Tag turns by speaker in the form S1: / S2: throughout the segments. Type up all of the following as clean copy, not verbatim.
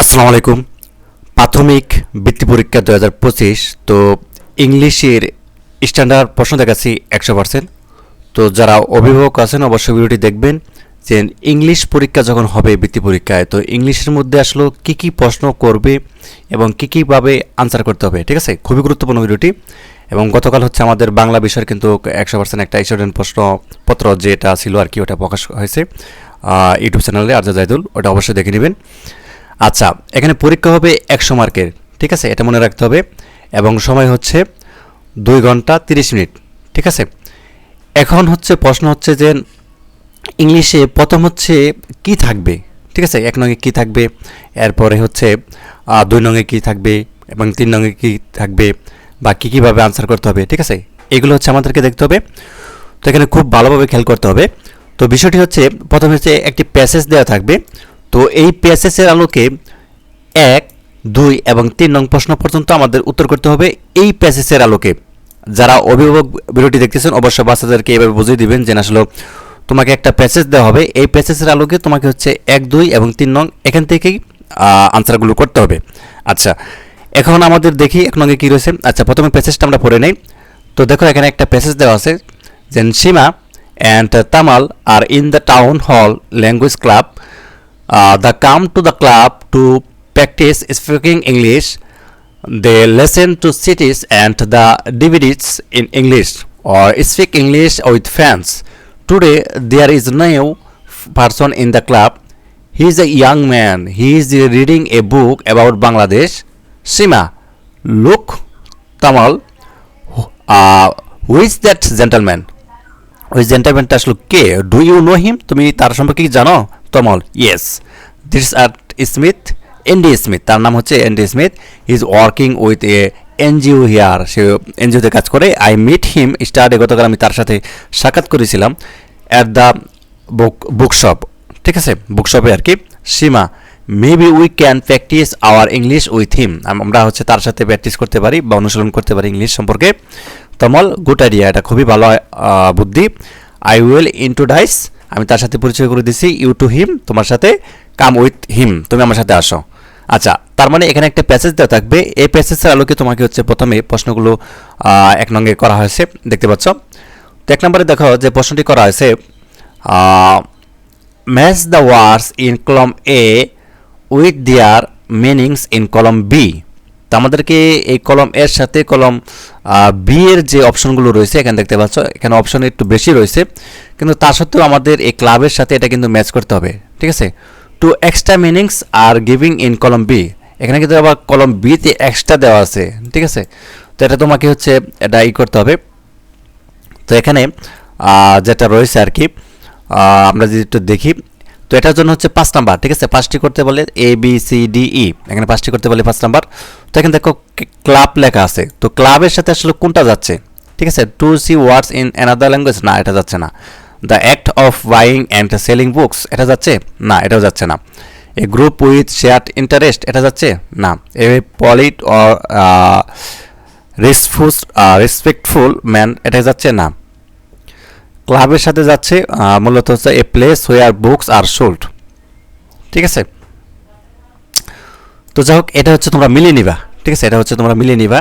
S1: আসসালামু আলাইকুম। প্রাথমিক বৃত্তি পরীক্ষা 2025। তো ইংলিশের স্ট্যান্ডার্ড প্রশ্ন দেখাচ্ছি 100%। তো যারা অভিভাবক আছেন অবশ্যই ভিডিওটি দেখবেন যে ইংলিশ পরীক্ষা যখন হবে বৃত্তি পরীক্ষায়, তো ইংলিশের মধ্যে আসলে কী কী প্রশ্ন করবে এবং কী কীভাবে আনসার করতে হবে, ঠিক আছে? খুবই গুরুত্বপূর্ণ ভিডিওটি। এবং গতকাল হচ্ছে আমাদের বাংলা বিষয়ের কিন্তু 100% একটা স্টুডেন্ট প্রশ্নপত্র যেটা ছিল আর কি, ওটা প্রকাশ হয়েছে ইউটিউব চ্যানেলে আরজা জাইদুল, ওটা অবশ্যই দেখে নেবেন। আচ্ছা, এখানে পরীক্ষা হবে 100 মার্কের, ঠিক আছে? এটা মনে রাখতে হবে। এবং সময় হচ্ছে 2 ঘন্টা 30 মিনিট, ঠিক আছে? এখন হচ্ছে প্রশ্ন হচ্ছে যে ইংলিশে প্রথম হচ্ছে কি থাকবে, ঠিক আছে? 1 নঙে কী থাকবে, এরপরে হচ্ছে 2 নঙে কী থাকবে এবং 3 নঙে কী থাকবে, বা কী কীভাবে আনসার করতে হবে, ঠিক আছে? এগুলো হচ্ছে আমাদেরকে দেখতে হবে। তো এখানে খুব ভালোভাবে খেয়াল করতে হবে। তো বিষয়টি হচ্ছে প্রথমে হচ্ছে একটি প্যাসেজ দেওয়া থাকবে। তো এই প্যাসেজের আলোকে 1, 2 এবং 3 নং প্রশ্ন পর্যন্ত আমাদের উত্তর করতে হবে এই প্যাসেজের আলোকে। যারা অভিভাবক ভিডিওটি দেখতেছেন অবশ্যই বাচ্চাদেরকে এভাবে বুঝিয়ে দিবেন যে আসলে তোমাকে একটা প্যাসেজ দেওয়া হবে, এই প্যাসেজের আলোকে তোমাকে হচ্ছে 1, 2 এবং 3 নং এখান থেকেই আনসারগুলো করতে হবে। আচ্ছা, এখন আমাদের দেখি 1 নঙে কী রয়েছে। আচ্ছা, প্রথমে প্যাসেজটা আমরা পড়ে নেই। তো দেখো এখানে একটা প্যাসেজ দেওয়া আছে যে সীমা and Tamal are in the town hall language club. They come to the club to practice speaking English. They listen to cities and the DVDs in English or speak English with fans. Today there is no person in the club. He is a young man. He is reading a book about Bangladesh. Sima, look, Tamal, who is that gentleman? ওই জেন্টালম্যানটা আসলে কে? Do you know him? তুমি তার সম্পর্কে কি জানো? Tamal, yes, this are Smith, Andy Smith, তার নাম হচ্ছে Andy Smith. He is working with a NGO here, সে এনজিওতে কাজ করে। আই মিট হিম স্টাডি, গতকাল আমি তার সাথে সাক্ষাৎ করেছিলাম অ্যাট দ্য বুকশপ, ঠিক আছে? বুকশপে আর কি। Seema, maybe we can practice our English with him, আমরা হচ্ছে তার সাথে প্র্যাকটিস করতে পারি বা অনুশীলন করতে পারি ইংলিশ সম্পর্কে। তমল, গুড আইডিয়া, এটা খুবই ভালো বুদ্ধি। আই উইল ইন্ট্রোডাইস, আমি তার সাথে পরিচয় করে দিচ্ছি। ইউ টু হিম, তোমার সাথে। কাম উইথ হিম, তুমি আমার সাথে আসো। আচ্ছা, তার মানে এখানে একটা প্যাসেজ দেওয়া থাকবে। এই প্যাসেজের আলোকে তোমাকে হচ্ছে প্রথমে প্রশ্নগুলো 1 নঙ্গে করা হয়েছে, দেখতে পাচ্ছ। তো 1 নম্বরে দেখো যে প্রশ্নটি করা হয়েছে, match the words in column A with their meanings in column B. তো আমাদেরকে এই কলম এর সাথে কলম বি এর যে অপশনগুলো রয়েছে এখানে দেখতে পাচ্ছ, এখানে অপশন একটু বেশি রয়েছে, কিন্তু তা সত্ত্বেও আমাদের এই ক্লাবের সাথে এটা কিন্তু ম্যাচ করতে হবে, ঠিক আছে? To extra meanings are giving in column B, এখানে কিন্তু আবার কলম বিতে এক্সট্রা দেওয়া আছে, ঠিক আছে? তো এটা তোমাকে হচ্ছে এটা করতে হবে। তো এখানে যেটা রয়েছে আর কি, আমরা যদি একটু দেখি, তো এটার জন্য হচ্ছে 5 নাম্বার, ঠিক আছে? 5টি করতে বলে A B C D E, এখানে 5টি করতে বলে 5 নাম্বার। তো এখানে দেখো ক্লাব লেখা আছে, তো ক্লাবের সাথে আসলে কোনটা যাচ্ছে, ঠিক আছে? To see words in another language, না এটা যাচ্ছে না। The act of buying and selling books, এটা যাচ্ছে না, এটাও যাচ্ছে না। A group with shared interest, এটা যাচ্ছে না। A polite or respectful man, এটা যাচ্ছে না। ক্লাবের সাথে যাচ্ছে মূলত হচ্ছে a place where books are sold, ঠিক আছে? তো যাই হোক, এটা হচ্ছে তোমরা মিলিয়ে নিবা, ঠিক আছে? এটা হচ্ছে তোমরা মিলিয়ে নিবা।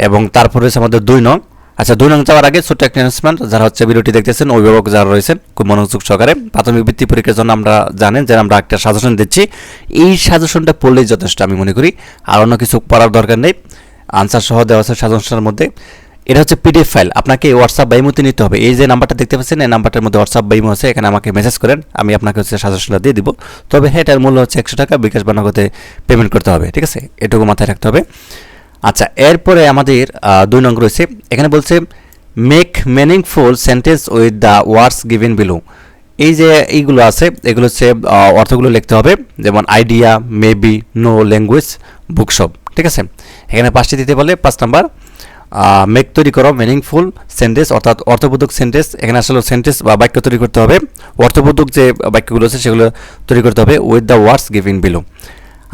S1: এবং তারপরে হচ্ছে আমাদের 2 নং। আচ্ছা, 2 নং যাওয়ার আগে ছোট্ট একটা অ্যানাউন্সমেন্ট, যারা হচ্ছে ভিডিওটি দেখতেছেন অভিভাবক যারা রয়েছেন খুব মনোযোগ সহকারে, প্রাথমিক বৃত্তি পরীক্ষার জন্য আমরা জানেন যে আমরা একটা সাজেশন দিচ্ছি, এই সাজেশনটা পড়লেই যথেষ্ট আমি মনে করি, আর অন্য কিছু পড়ার দরকার নেই। আনসার সহ দেওয়া আছে সাজেশনের মধ্যে। এটা হচ্ছে পিডিএফ ফাইল, আপনাকে হোয়াটসঅ্যাপ বা ইমোতে নিতে হবে। এই যে নাম্বারটা দেখতে পাচ্ছেন, এই নাম্বারটার মধ্যে হোয়াটসঅ্যাপ বা ইমো আছে, এখানে আমাকে মেসেজ করেন, আমি আপনাকে হচ্ছে সাজেশনটা দিয়ে দিব। তবে হ্যাঁ, এটার মূল্য হচ্ছে 100 টাকা, বিকাশ বা নগদে পেমেন্ট করতে হবে, ঠিক আছে? এটুকু মাথায় রাখতে হবে। আচ্ছা, এরপরে আমাদের 2 নং রয়েছে, এখানে বলছে make meaningful sentence with the words given below. এই যে এইগুলো আছে, এগুলো হচ্ছে অর্থগুলো লিখতে হবে, যেমন idea, maybe, no, language, bookshop, ঠিক আছে? এখানে 5টি দিতে বলে। 5 নাম্বার, মেক তৈরি করো মিনিংফুল সেন্টেন্স, অর্থাৎ অর্থবোধক সেন্টেন্স। এখানে আসলে সেন্টেন্স বা বাক্য তৈরি করতে হবে, অর্থবোধক যে বাক্যগুলো আছে সেগুলো তৈরি করতে হবে with the words given below.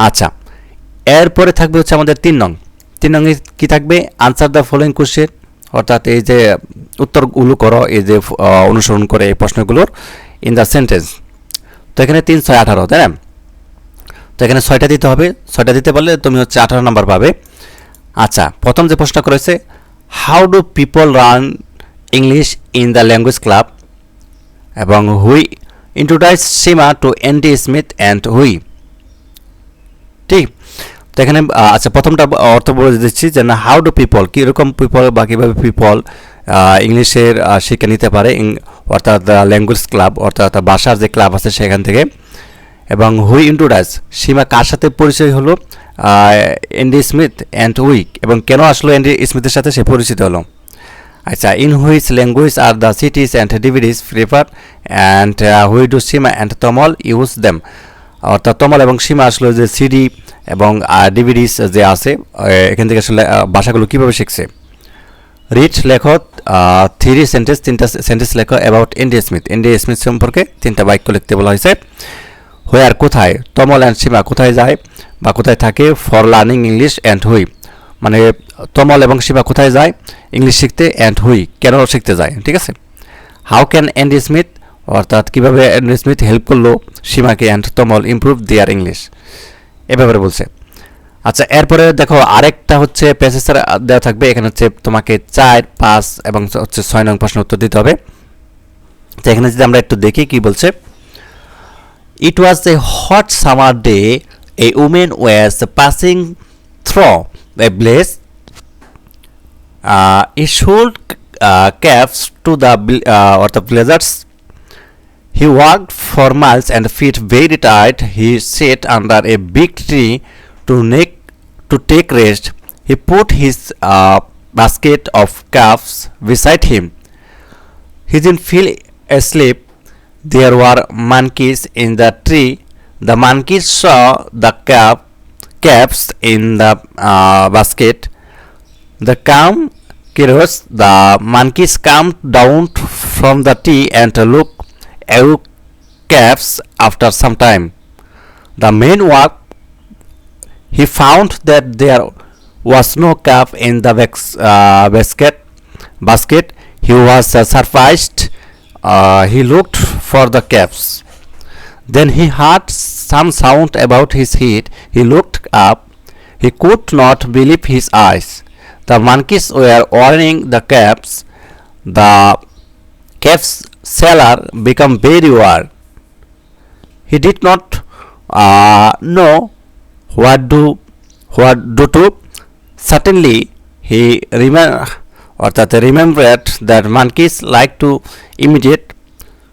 S1: আচ্ছা, এরপরে থাকবে হচ্ছে আমাদের 3 নং। 3 নং কী থাকবে? আনসার দ্য ফলোয়িং কোশ্চেন, অর্থাৎ এই যে উত্তরগুলো করো, এই যে অনুসরণ করে এই প্রশ্নগুলোর ইন দ্য সেন্টেন্স। তো এখানে 3, 6, 18, তাই না? তো এখানে 6টা দিতে হবে, 6টা দিতে পারলে তুমি হচ্ছে 18 নাম্বার পাবে। আচ্ছা, প্রথম যে প্রশ্ন করেছে, how do people run English in the language club, এবং who introduce Seema to Andy Smith and who. ঠিক, তো এখানে আচ্ছা প্রথমটা অর্থ বলে দিচ্ছি যে না, হাউ ডু পিপল, কীরকম পিপল বা কীভাবে পিপল ইংলিশের শিক্ষা নিতে পারে, অর্থাৎ ল্যাঙ্গুয়েজ ক্লাব, অর্থাৎ ভাষার যে ক্লাব আছে সেখান থেকে। এবং হুই ইন্ট্রোডিউস, সীমা কার সাথে পরিচয় হলো, এনডি স্মিথ অ্যান্ড হুই, এবং কেন আসলো এনডি স্মিথের সাথে সে পরিচিত হলো। আচ্ছা, in which language are the CDs and DVDs prefer and who do Seema and Tamal use them, অর্থাৎ তমল এবং সীমা আসলে যে সিডি এবং ডিভিডিস যে আছে এখান থেকে আসলে ভাষাগুলো কীভাবে শিখছে। রিড, লেখো 3 সেন্টেন্স, 3টা সেন্টেন্স লেখো about Andy Smith, Andy Smith সম্পর্কে 3টা বাক্য লিখতে বলা হয়েছে। হোয়ার, কোথায়, তমল অ্যান্ড সীমা কোথায় যায় বা কোথায় থাকে, ফর লার্নিং ইংলিশ অ্যান্ড হুই, মানে তমল এবং সীমা কোথায় যায় ইংলিশ শিখতে, অ্যান্ড হুই কেন শিখতে যায়। ঠিক আছে, হাউ ক্যান এনডি স্মিথ, অর্থাৎ কীভাবে এনডি স্মিথ হেল্প করলো সীমাকে and Tamal improve their English, এ ব্যাপারে বলছে। আচ্ছা, এরপরে দেখো আরেকটা হচ্ছে প্যাসেজের দেওয়া থাকবে, এখানে হচ্ছে তোমাকে 4, 5 এবং হচ্ছে 6 নং প্রশ্ন উত্তর দিতে হবে। তো এখানে যদি আমরা একটু দেখি কি বলছে। It was a hot summer day. A woman was passing through a place. He sold caps to the villagers. He walked for miles and feet very tired. He sat under a big tree to take rest. He put his basket of caps beside him. He didn't feel asleep. There were monkeys in the tree. The monkeys saw the caps in the basket. The calm curious, the monkeys came down from the tree and looked at caps. After some time, the man walked. He found that there was no cap in the basket. He was surprised. He looked for the caps. Then he heard some sound about his head. He looked up. He could not believe his eyes. The monkeys were wearing the caps. The caps seller became very worried. He did not know what do to. Suddenly he remembered that monkeys like to imitate.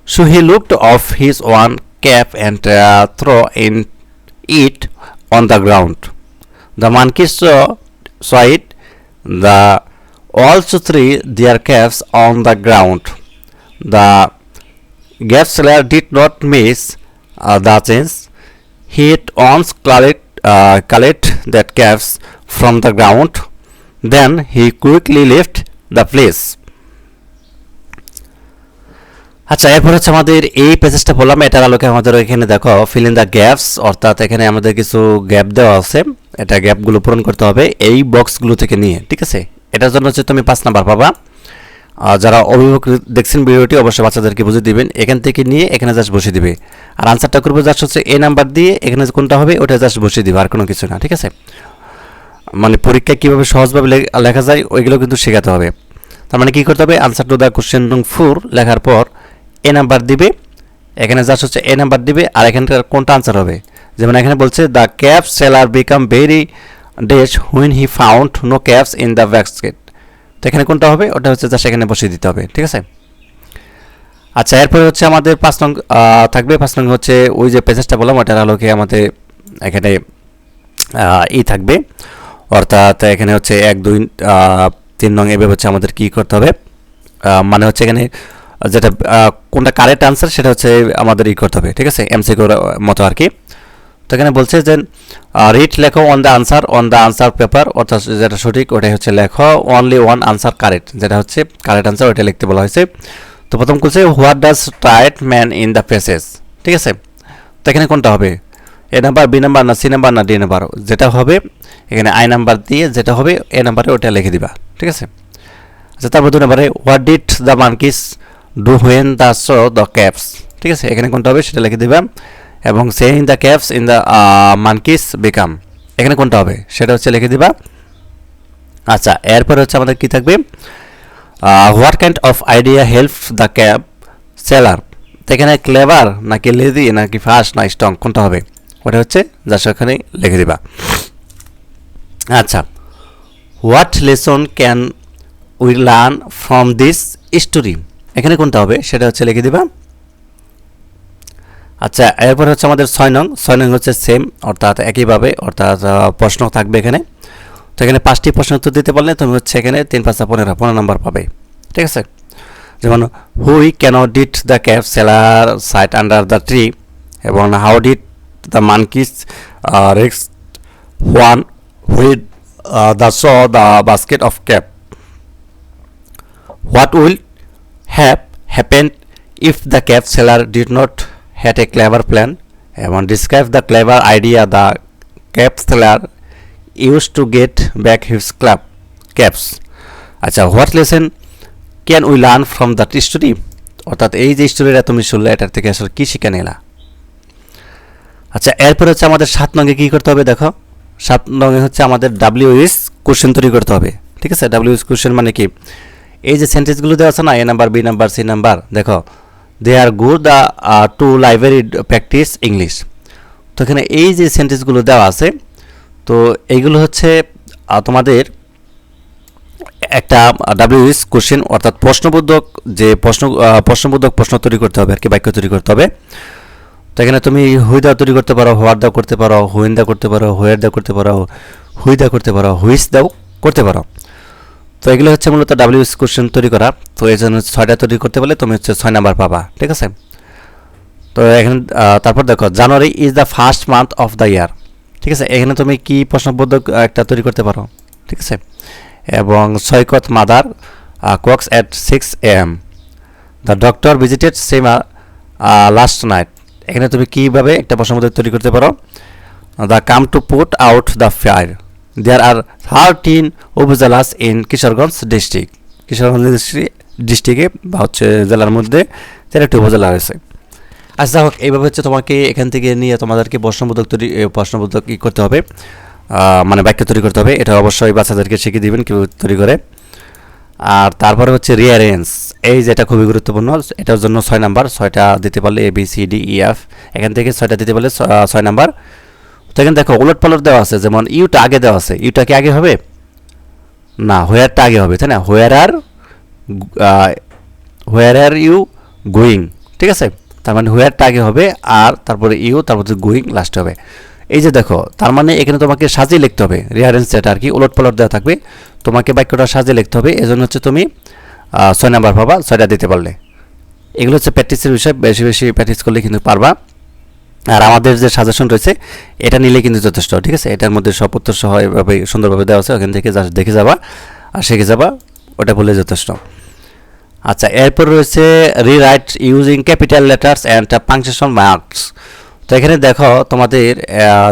S1: So he looked off his one cap and threw it on the ground. The monkeys saw it. The also threw their caps on the ground. The cap seller did not miss the chance. He at once collect that caps from the ground. Then he quickly left the place. আচ্ছা, এরপর হচ্ছে আমাদের এই প্যাসেজটা বললাম, এটার আলোকে আমাদের এখানে দেখো ফিল ইন দ্য গ্যাপস, অর্থাৎ এখানে আমাদের কিছু গ্যাপ দেওয়া আছে, এটা গ্যাপগুলো পূরণ করতে হবে এই বক্সগুলো থেকে নিয়ে। ঠিক আছে, এটার জন্য হচ্ছে তুমি 5 নাম্বার পাবা। যারা অভিভাবক দেখছেন ভিডিওটি অবশ্যই বাচ্চাদেরকে বুঝিয়ে দিবেন, এখান থেকে নিয়ে এখানে জাস্ট বসিয়ে দিবে, আর আনসারটা করবে জাস্ট হচ্ছে এই নাম্বার দিয়ে এখানে কোনটা হবে ওটা জাস্ট বসিয়ে দিবে, আর কোনো কিছু না। ঠিক আছে, মানে পরীক্ষায় কীভাবে সহজভাবে লেখা যায় ওইগুলো কিন্তু শেখাতে হবে। তার মানে কী করতে হবে, আনসার টু দ্য কোশ্চেন নং 4 লেখার পর এ নাম্বার দিবে, এখানে জাস্ট হচ্ছে এ নাম্বার দিবে, আর এখানকার কোনটা আনসার হবে। যেমন এখানে বলছে the cap seller become very dash when he found no caps in the basket, তো এখানে কোনটা হবে ওটা হচ্ছে জাস্ট এখানে বসিয়ে দিতে হবে। ঠিক আছে, আচ্ছা, এরপরে হচ্ছে আমাদের 5 নং থাকবে। 5 নং হচ্ছে ওই যে প্যাসেজটা বললাম ওটার আলোকে আমাদের এখানে থাকবে, অর্থাৎ এখানে হচ্ছে 1, 2, 3 নং এভাবে হচ্ছে আমাদের কী করতে হবে, মানে হচ্ছে এখানে যেটা কোনটা কারেক্ট আনসার সেটা হচ্ছে আমাদের করতে হবে। ঠিক আছে, এমসিকিউর মতো আর কি। তো এখানে বলছে যে রিড, লেখো অন দ্য আনসার পেপার, অর্থাৎ যেটা সঠিক ওটাই হচ্ছে লেখো, অনলি ওয়ান আনসার কারেক্ট, যেটা হচ্ছে কারেক্ট আনসার ওইটা লিখতে বলা হয়েছে। তো প্রথম বলছে what does tired man in the passage. ঠিক আছে, তো এখানে কোনটা হবে, এ নাম্বার, বি নাম্বার, না সি নাম্বার, না ডি নাম্বার, যেটা হবে এখানে আই নাম্বার দিয়ে যেটা হবে এ নাম্বারে ওটা লিখে দিবা। ঠিক আছে, আচ্ছা, তারপর 2 নাম্বারে what did the মানকিস do when the show the caps. ঠিক আছে, এখানে কোনটা হবে সেটা লিখে দিবা। এবং saying the caps in the মানকিস become, এখানে কোনটা হবে সেটা হচ্ছে লিখে দিবা। আচ্ছা, এরপরে হচ্ছে আমাদের কি থাকবে, what kind of idea help the cap seller, এখানে ক্লেভার নাকি লেজি নাকি ফাস্ট না স্ট্রং কোনটা হবে, ওটা হচ্ছে যা সেখানে লিখে দিবা। আচ্ছা, what lesson can we learn from this story, এখানে কোনটা হবে সেটা হচ্ছে লিখে দিবা। আচ্ছা, এরপর হচ্ছে আমাদের 6 নং হচ্ছে সেম, অর্থাৎ একইভাবে, অর্থাৎ প্রশ্ন থাকবে এখানে। তো এখানে 5টি প্রশ্ন উত্তর দিতে পারলে তুমি হচ্ছে এখানে 3 5 15 নম্বর পাবে, ঠিক আছে। যেমন হুই কেন did the cap seller sit under the tree, এবং how did the monkeys react when they the saw the basket of cap, what will have happened if the cap seller did not had a clever plan, এবং describe the clever idea the cap seller use to get back his caps. আচ্ছা, what lesson can we learn from that story, অর্থাৎ এই যে স্টোরিটা তুমি শুনলে এটার থেকে আসলে কী শিখে নিলা। আচ্ছা, এরপর হচ্ছে আমাদের 7 নঙ্গে কী করতে হবে, দেখো 7 নঙ্গে হচ্ছে আমাদের WH কোশ্চেন তৈরি করতে হবে, ঠিক আছে। WH কোশ্চেন মানে কি, এই যে সেন্টেন্সগুলো দেওয়া আছে না, A number, B number, C number, দেখো they are good the to library practice English. তো এখানে এই যে সেন্টেন্সগুলো দেওয়া আছে, তো এইগুলো হচ্ছে তোমাদের একটা WH কোশ্চেন, অর্থাৎ প্রশ্নবোধক যে প্রশ্নবোধক প্রশ্ন তৈরি করতে হবে আর কি, বাক্য তৈরি করতে হবে। তো এখানে তুমি হুই দা তৈরি করতে পারো, হোয়াট দা করতে পারো, হুইন দা করতে পারো, হোয়ার দা করতে পারো, হুই দা করতে পারো, হুইস দাও করতে পারো। তো এগুলো হচ্ছে মূলত WH কোশ্চেন তৈরি করা। তো এই জন্য 6টা তৈরি করতে পারলে তুমি হচ্ছে 6 নাম্বার পাবা, ঠিক আছে। তো এখানে তারপর দেখো January is the first month of the year, ঠিক আছে। এখানে তুমি কি প্রশ্নবোধক একটা তৈরি করতে পারো, ঠিক আছে। এবং Saikat mother cooks at 6 AM, the doctor visited Seema last night, এখানে তুমি কীভাবে একটা প্রশ্নবোধক তৈরি করতে পারো, the come to put out the fire, there are 13 উপজেলাস ইন কিশোরগঞ্জ ডিস্ট্রিক্ট, কিশোরগঞ্জ ডিস্ট্রিক্টে বা হচ্ছে জেলার মধ্যে 13টি উপজেলা রয়েছে। আচ্ছা হোক, এইভাবে হচ্ছে তোমাকে এখান থেকে নিয়ে তোমাদেরকে প্রশ্নবোধক ই করতে হবে, মানে বাক্য তৈরি করতে হবে। এটা অবশ্যই বাচ্চাদেরকে শিখিয়ে দিবেন কীভাবে তৈরি করে। আর তারপরে হচ্ছে রিয়ারেঞ্জ, এই যেটা খুবই গুরুত্বপূর্ণ, এটার জন্য 6 নাম্বার, 6টা দিতে পারলে ABCDEF, এখান থেকে 6টা দিতে পারলে 6 নাম্বার। তো এখানে দেখো উলট পালট দেওয়া আছে, যেমন ইউটা আগে দেওয়া আছে, ইউটা কি আগে হবে না, হোয়ারটা আগে হবে, তাই না। হোয়ার আর ইউ গোয়িং, ঠিক আছে। তার মানে হোয়ারটা আগে হবে, আর তারপরে ইউ, তারপরে গোয়িং লাস্ট হবে। এই যে দেখো, তার মানে এখানে তোমাকে সাজিয়ে লিখতে হবে, রিয়ারেঞ্জ যেটা আর কি উলট পালট দেওয়া থাকবে, তোমাকে বাক্যটা সাজিয়ে লিখতে হবে। এজন্য হচ্ছে তুমি 6 নাম্বার পাবা, 6টা দিতে পারলে। এগুলো হচ্ছে প্র্যাকটিসের বিষয়, বেশি বেশি প্র্যাকটিস করলে কিন্তু পারবা। আর আমাদের যে সাজেশন রয়েছে এটা নিলে কিন্তু যথেষ্ট, ঠিক আছে। এটার মধ্যে সব উত্তর সহ এভাবে সুন্দরভাবে দেওয়া আছে, ওখান থেকে জাস্ট দেখে যাবা আর শিখে যাবা, ওটা বলে যথেষ্ট। আচ্ছা, এরপর রয়েছে rewrite using capital letters and punctuation marks. তো এখানে দেখো তোমাদের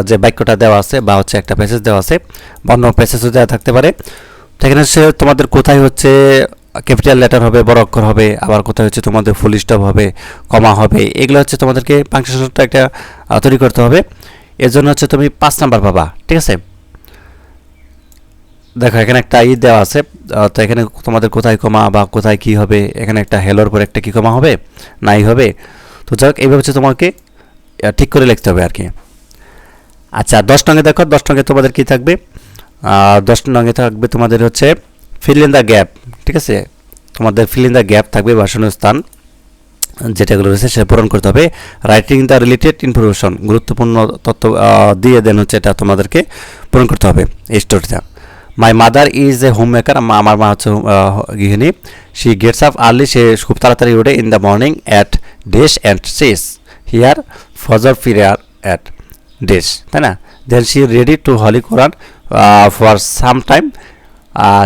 S1: যে বাক্যটা দেওয়া আছে বা হচ্ছে একটা প্যাসেজ দেওয়া আছে, বর্ণ প্যাসেজও দেওয়া থাকতে পারে। তো এখানে হচ্ছে তোমাদের কোথায় হচ্ছে ক্যাপিটাল লেটার হবে, বড় অক্ষর হবে, আবার কোথায় হচ্ছে তোমাদের ফুল স্টপ হবে, কমা হবে, এগুলো হচ্ছে তোমাদেরকে পাংচুয়েশনটা একটা তৈরি করতে হবে। এর জন্য হচ্ছে তুমি 5 নাম্বার পাবা, ঠিক আছে। দেখো এখানে একটা দেওয়া আছে, তো এখানে তোমাদের কোথায় কমা বা কোথায় কি হবে, এখানে একটা হেলোর পর একটা কি কমা হবে নাই হবে। তো যাই হোক, এইভাবে হচ্ছে তোমাকে ঠিক করে লিখতে হবে আর কি। আচ্ছা, 10 নঙ্গে দেখো, 10 নঙ্গে তোমাদের কি থাকবে, 10 নঙ্গে থাকবে তোমাদের হচ্ছে ফিল ইন দ্য গ্যাপ, ঠিক আছে। তোমাদের ফিল ইন দ্য গ্যাপ থাকবে ভাষণীয় স্থান যেটাগুলো রয়েছে সে পূরণ করতে হবে। রাইটিং দ্য রিলেটেড ইনফরমেশন, গুরুত্বপূর্ণ তথ্য দিয়ে দেন হচ্ছে এটা তোমাদেরকে পূরণ করতে হবে এই স্টোরিটা। My mother is a home maker, আমার মা হচ্ছে গৃহিণী। শি গেটস আপ আর্লি, সে খুব তাড়াতাড়ি ওঠে। In the morning at dash and she's hear ফজর ফিরার অ্যাট ডেশ, তাই না। Then she ready to holy Quran for some time,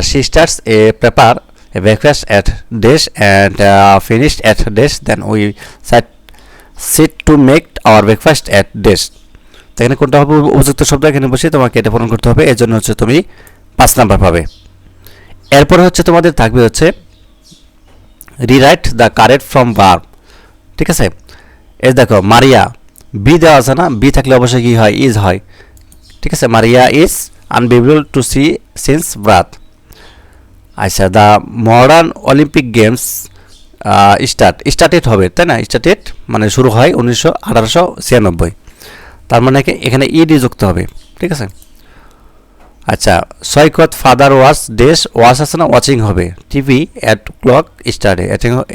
S1: she starts a prepare a breakfast at dash and finished at dash, then we sit to make our breakfast at dash। তো এখানে কোনটা হবে উপযুক্ত শব্দ, এখানে বসে তোমাকে এটা পূরণ করতে হবে। এর জন্য হচ্ছে তুমি 5 নাম্বার পাবে। এরপরে হচ্ছে তোমাদের থাকবে হচ্ছে rewrite the correct from verb, ঠিক আছে। এই দেখো মারিয়া বি দেওয়া আছে না, বি থাকলে অবশ্যই কী হয়, ইজ হয়। ঠিক আছে, Maria is unbelievable to see since birth. The modern Olympic games started হবে, তাই না, স্টার্টেড মানে শুরু হয় 1896। তার মানে এখানে ইডি যুক্ত হবে। ঠিক আছে। সৈকত ফাদার ওয়াচ আছে না, ওয়াচিং হবে, টিভি অ্যাট ক্লক স্টার্টে,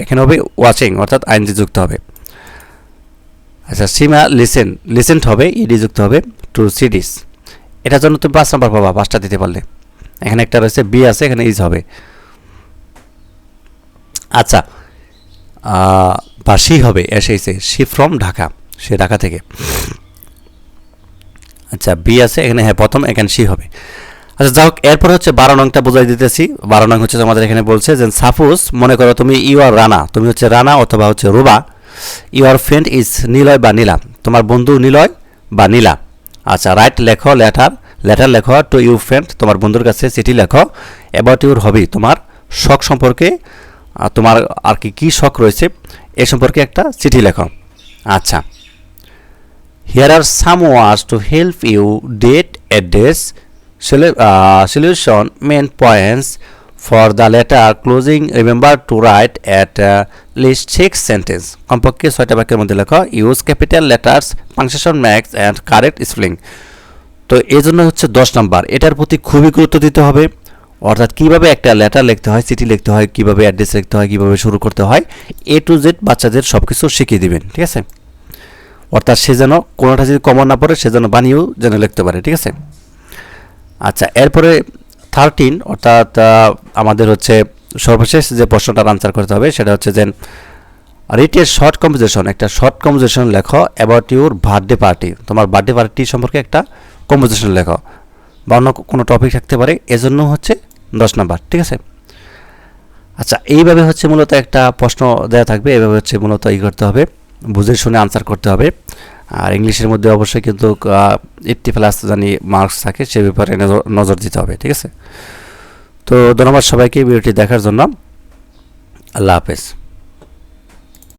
S1: এখানে হবে ওয়াচিং, অর্থাৎ আইনজি যুক্ত হবে। সীমা লিসেন্ট হবে, ইডি যুক্ত হবে, টু সিডিস। এটার জন্য তুমি 5 নাম্বার পাবা, 5টা দিতে পারলে। এখানে একটা রয়েছে, বি আছে, এখানে ইজ হবে। বা সি হবে, এসেছে, সি ফ্রম ঢাকা, সে ঢাকা থেকে। বি আছে এখানে, হ্যাঁ প্রথম, এখানে সি হবে। যাই হোক, এরপর হচ্ছে 12 নংটা বোঝাই দিতেছি। 12 নং হচ্ছে আমাদের এখানে বলছে যে সাপোজ মনে করো তুমি ইউ আর রানা, তুমি হচ্ছে রানা অথবা হচ্ছে Ruba. Your friend is Niloy বা নীলা, তোমার বন্ধু নিলয় বা নীলা। রাইট লেখো লেটার লেখো টু ইউ ফ্রেন্ড, তোমার বন্ধুর কাছে চিঠি লেখো। অ্যাবাউট ইউর হবি, তোমার শখ সম্পর্কে, তোমার আর কি শখ রয়েছে এ সম্পর্কে একটা চিঠি লেখো। Here are some words to help you, date, address, solution, main points for the letter closing. Remember to write at least 6 sentences. কমপক্ষে 6টা বাক্যের মধ্যে লেখো। Use capital letters, punctuation marks and correct spelling. তো এই জন্য হচ্ছে 10 নাম্বার। এটার প্রতি খুবই গুরুত্ব দিতে হবে, অর্থাৎ কীভাবে একটা লেটার লিখতে হয়, চিঠি লিখতে হয়, কীভাবে অ্যাড্রেস লিখতে হয়, কীভাবে শুরু করতে হয়, এ টু জেড বাচ্চাদের সব কিছু শিখিয়ে দিবেন। ঠিক আছে, অর্থাৎ সে যেন কোনোটা যদি কমন না পড়ে সে যেন বানিয়েও যেন লিখতে পারে। ঠিক আছে। এরপরে 13, অর্থাৎ আমাদের হচ্ছে সর্বশেষ যে প্রশ্নটার আনসার করতে হবে সেটা হচ্ছে যে রিট এ শর্ট কম্পোজিশন, একটা শর্ট কম্পোজিশন লেখো অ্যাবাউট ইউর বার্থডে পার্টি, তোমার বার্থডে পার্টি সম্পর্কে একটা কম্পোজিশন লেখো, বা অন্য কোনো টপিক থাকতে পারে, এজন্য হচ্ছে 10 নাম্বার। ঠিক আছে। এইভাবে হচ্ছে মূলত একটা প্রশ্ন দেওয়া থাকবে, এইভাবে হচ্ছে মূলত করতে হবে, বুঝে শুনে আনসার করতে হবে। আর ইংলিশের মধ্যে অবশ্যই কিন্তু 80+ জানি মার্কস থাকে, সে ব্যাপারে নজর দিতে হবে। ঠিক আছে। তো ধন্যবাদ সবাইকে ভিডিওটি দেখার জন্য। আল্লাহ হাফেজ।